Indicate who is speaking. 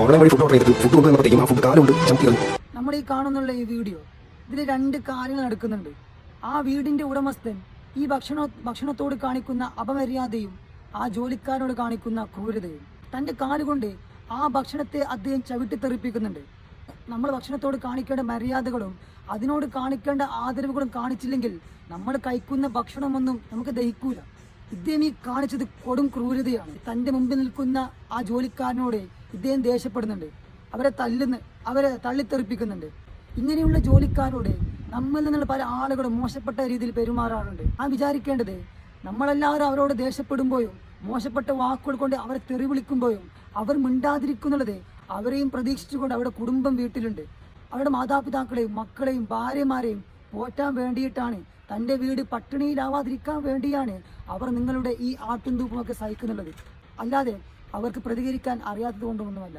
Speaker 1: Online വഴി food order ചെയ്തിട്ട് food കൊണ്ടുവന്നപ്പോഴത്തേക്കും ആ ഫുഡ് കാലുകൊണ്ട് ചവിട്ടി കളഞ്ഞു.
Speaker 2: നമ്മൾ ഈ കാണുന്നുള്ള ഈ വീഡിയോ ഇതിൽ രണ്ട് കാര്യങ്ങൾ നടക്കുന്നുണ്ട്. ആ വീടിന്റെ ഉടമസ്ഥൻ ഈ ഭക്ഷണത്തോട് കാണിക്കുന്ന അപമര്യാദയും ആ ജോലിക്കാരനോട് കാണിക്കുന്ന ക്രൂരതയും തന്റെ കാലുകൊണ്ട് ആ ഭക്ഷണത്തെ അദ്ദേഹം ചവിട്ടിത്തെറിപ്പിക്കുന്നുണ്ട്. നമ്മൾ ഭക്ഷണത്തോട് കാണിക്കേണ്ട മര്യാദകളും അതിനോട് കാണിക്കേണ്ട ആദരവുകളും കാണിച്ചില്ലെങ്കിൽ നമ്മൾ കഴിക്കുന്ന ഭക്ഷണമൊന്നും നമുക്ക് ദഹിക്കൂല. ഇദ്ദേഹം ഈ കാണിച്ചത് കൊടും ക്രൂരതയാണ്. തന്റെ മുമ്പിൽ നിൽക്കുന്ന ആ ജോലിക്കാരനോട് ഇദ്ദേഹം ദേഷ്യപ്പെടുന്നുണ്ട്, അവരെ തള്ളിത്തെറിപ്പിക്കുന്നുണ്ട്. ഇങ്ങനെയുള്ള ജോലിക്കാരോട് നമ്മളിൽ നിന്നുള്ള പല ആളുകളും മോശപ്പെട്ട രീതിയിൽ പെരുമാറാറുണ്ട്. ഞാൻ വിചാരിക്കേണ്ടത് നമ്മളെല്ലാവരും അവരോട് ദേഷ്യപ്പെടുമ്പോഴും മോശപ്പെട്ട വാക്കുകൾ കൊണ്ട് അവരെ തെറി വിളിക്കുമ്പോഴും അവർ മിണ്ടാതിരിക്കുന്നുള്ളത് അവരെയും പ്രതീക്ഷിച്ചുകൊണ്ട് അവരുടെ കുടുംബം വീട്ടിലുണ്ട്. അവരുടെ മാതാപിതാക്കളെയും മക്കളെയും ഭാര്യമാരെയും പോറ്റാൻ വേണ്ടിയിട്ടാണ്, തൻ്റെ വീട് പട്ടിണിയിലാവാതിരിക്കാൻ വേണ്ടിയാണ് അവർ നിങ്ങളുടെ ഈ ആട്ടും തൂപ്പുമൊക്കെ സഹിക്കുന്നുള്ളത്. അല്ലാതെ അവർക്ക് പ്രതികരിക്കാൻ അറിയാത്തത് കൊണ്ടൊന്നുമല്ല.